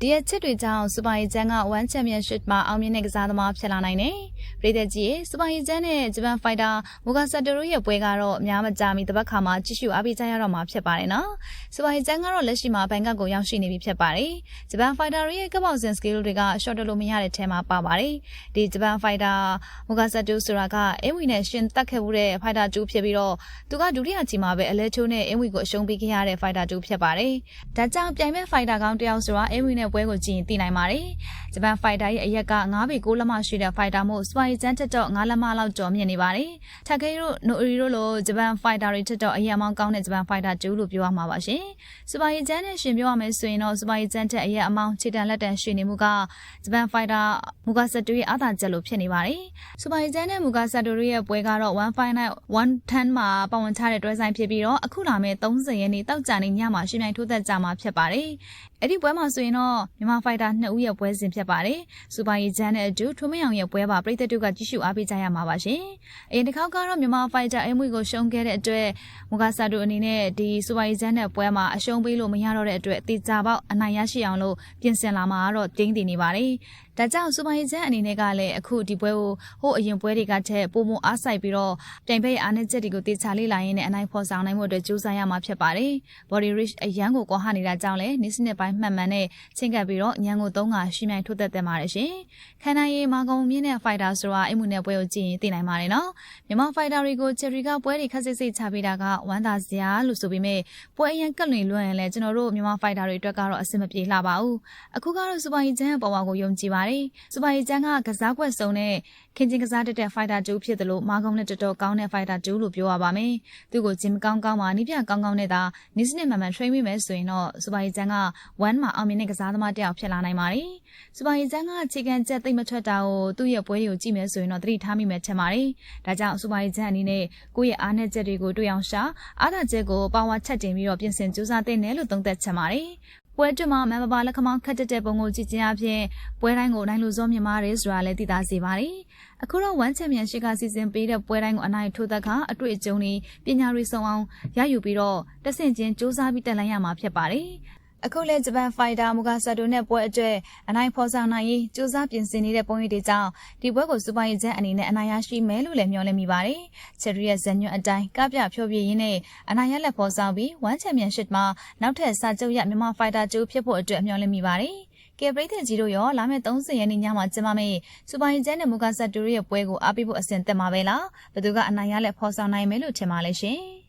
ဒီအချက်တွေကြောင့်စူပါရီဂျန်က1 Championship မှာအောင်မြင်တဲ့ကစားသမားဖြစ်လာနိုင်တယ်။ပြည်သက်ကြီးရဲ့စူပါရီဂျန်နဲ့ဂျပန်ဖိုက်တာမူဂါဆာတိုရိုရဲ့ပွဲကတော့အများမကြာမီတပတ်ခါမှာကြည့်ရှုအားပေးကြရတော့မှာဖြစ်ပါတယ်နော်။စူပါရီဂျန်ကတော့လက်ရှိမှာဘန်ကောက်ကိုရောက်ရှိနေပြီဖြစ်ပါတယ်။ဂျပန်ဖိုက်တာရဲ့ကပောက်စင်စကီးတွေကရှော့တလို့မရတဲ့ထဲမှာပါပါတယ်။ဒီဂျပန်ဖိုက်တာမူဂါဆာတိုဆိုတာကအင်ဝီနဲ့ရှင်တက်ခဲ့မှုတဲ့ဖိုက်တာ2ဖြစ်ပြီးတော့သူကဒုတိယချီမှာပဲအလဲချိုးနဲ့အင်ဝီကိုအရှုံးပေးခဲ့ရတဲ့ဖိုက်တာ2ဖြစ်ပါတယ်။ဒါကြောင့်ပြိုင်မဲ့ဖိုက်တာကောင်းတယောက်ဆိုတာအင်ဝီနဲ့ပွဲကိုကြည့်ရင်သိနိုင်ပါတယ်။ဂျပန်ဖိုက်တာရဲ့အရက်က9ပေ6လက်မရှိတဲ့ဖိုက်တာမို့စပိုင်ဂျန်တက်တော့9လက်မလောက်ကျော်မြင့်နေပါတယ်။ထက်ခဲတို့နိုအီတို့လိုဂျပန်ဖိုက်တာတွေတက်တော့အရင်မောင်းကောင်းတဲ့ဂျပန်ဖိုက်တာ2လို့ပြောရမှာပါရှင်။စပိုင်ဂျန်နဲ့ရှင်ပြောရမယ်ဆိုရင်တော့စပိုင်ဂျန်တက်အရင်အမောင်းခြေတံလက်တံရှိနေမှုကဂျပန်ဖိုက်တာမူဂါဆာတိုရဲ့အားသာချက်လို့ဖြစ်နေပါတယ်။စပိုင်ဂျန်နဲ့မူဂါဆာတိုရဲ့ပွဲကတော့1-5-1-10မှာပဝင်ချတဲ့တွဲဆိုင်ဖြစ်ပြီးတော့အခုလာမယ့်30ရက်နေ့တောက်ကြနေညမှာရှင်မြိုင်ထိုးသက်ကြမှာဖြစ်ပါတယ်။အဲ့ဒီပွဲမှာဆိုရင်တော့မြန်မာဖိုက်တာ2ဦးရဲ့ပွဲစဉ်ဖြစ်ပါတယ်။စူပါရီဂျန်နဲ့အတူထွေးမအောင်ရဲ့ပွဲပါပြည်သက်တို့ကကြည့်ရှုအားပေးကြရမှာပါရှင်။အရင်တစ်ခေါက်ကတော့မြန်မာဖိုက်တာအမွေကိုရှုံးခဲ့တဲ့အတွက်မူဂါဆာတိုအနေနဲ့ဒီစူပါရီဂျန်နဲ့ပွဲမှာအရှုံးပေးလို့မရတော့တဲ့အတွက်တေချာပေါက်အနိုင်ရရှိအောင်လို့ပြင်ဆင်လာမှာတော့တင်းတည်နေပါတယ်။ဒါကြောင့်စူပါရီဂျန်အနေနဲ့ကလည်းအခုဒီပွဲကိုဟိုအရင်ပွဲတွေကထက်ပိုမိုအားစိုက်ပြီးတော့ပြိုင်ဘက်အားနည်းချက်တွေကိုတေချာလေးလာရင်းနဲ့အနိုင်ဖော်ဆောင်နိုင်မှုအတွက်ကြိုးစားရမှာဖြစ်ပါတယ်။ Body Rich အရန်ကိုကွာဟနေတာကြောင့်လည်းနေ့စဉ်ပိုင်းမှတ်မှန်နဲ့ချင်းကပ်ပြီးတော့ညံကို3ခါရှိမြိုင်ထိုးသက်သက်ပါတယ်ရှင်။ခန္ဓာရည်မာကုံမြင့်တဲ့ဖိုက်တာဆိုတာအိမ်မှုနဲ့ပွဲကိုကြည့်ရင်သိနိုင်ပါတယ်နော်။မြန်မာဖိုက်တာတွေကိုချယ်ရီကပွဲတွေခက်စိတ်စိတ်ချပေးတာကဝမ်းသာစရာလို့ဆိုပေမဲ့ပွဲအရင်ကလွင်လွန်းရင်လည်းကျွန်တော်တို့မြန်မာဖိုက်တာတွေအတွက်ကတော့အဆင်မပြေလှပါဘူး။အခုကတော့စူပါရီဂျန်ပေါ်မှာကိုယုံကြည်ပါတယ်။စူပါရီဂျန်ကကစားကွက်စုံနဲ့ခင်ချင်းကစားတဲ့ဖိုက်တာ2ဖြစ်တယ်လို့မာကုံနဲ့တော်တော်ကောင်းတဲ့ဖိုက်တာ2လို့ပြောရပါမယ်။သူ့ကိုဂျင်ကောင်းကောင်းမှာနိပြကောင်းကောင်းနဲ့သာနေ့စဉ်မှန်မှန် train မိမယ်ဆိုရင်တော့စူပါရီဂျန်က1မှာအောင်မြင်တဲ့ကစားသမားတစ်ယောက်ဖြစ်လာနိုင်ပါတယ်။စူပါရီဂျန်ကခြေကန်ချက်သိမ့်မထွက်တာကိုသူ့ရဲ့ပွဲတွေကိုကြည့်မယ်ဆိုရင်တော့သတိထားမိမယ်ထင်ပါတယ်။ဒါကြောင့်စူပါရီဂျန်အနေနဲ့ကိုယ့်ရဲ့အားနည်းချက်တွေကိုတွေ့အောင်ရှာအားသာချက်ကိုပါဝါချက်တင်ပြီးတော့ပြင်ဆင်ကြိုးစားသင့်တယ်လို့သုံးသပ်ချင်ပါတယ်။ပွဲတွင်မှာမန်ပပါလက်ခမောင်းခတ်တဲ့ပုံကိုကြည့်ခြင်းအပြင်ပွဲတိုင်းကိုနိုင်လူစောမြင်မာရဲဆိုတာလည်းသိသာစေပါတယ်။အခုတော့1 Championship ကစီစဉ်ပေးတဲ့ပွဲတိုင်းကိုအနိုင်ထိုးသက်ကအတွေ့အကြုံတွေပညာတွေစုံအောင်ရယူပြီးတော့တက်ဆင့်ချင်းစူးစမ်းပြီးတက်လှမ်းရမှာဖြစ်ပါတယ်။အခုလဲဂျပန်ဖိုက်တာမူဂါဆာတိုနဲ့ပွဲအတွက်အနိုင်ဖော်ဆောင်နိုင်ရေးစူးစမ်းပြင်ဆင်နေတဲ့ပုံရိပ်တွေကြောင့်ဒီပွဲကိုစူပါရီဂျန်အနေနဲ့အနိုင်ရရှိမယ်လို့လည်းမျှော်လင့်မိပါတယ်။ချယ်ရီရဲ့ဇန်ညွန့်အတိုင်းကပြဖြောပြရင်းနဲ့အနိုင်ရလက်ဖော်ဆောင်ပြီး1 Championship မှာနောက်ထပ်စာချုပ်ရမြန်မာဖိုက်တာ2ဖြစ်ဖို့အတွက်မျှော်လင့်မိပါတယ်။ကဲပရိသတ်ကြီးတို့ရောလာမယ့်30ရက်နေ့ညမှာကျင်းပမယ့်စူပါရီဂျန်နဲ့မူဂါဆာတိုရဲ့ပွဲကိုအားပေးဖို့အဆင်သင့်ပါပဲလား။ဘယ်သူကအနိုင်ရလက်ဖော်ဆောင်နိုင်မယ်လို့ထင်ပါလဲရှင်။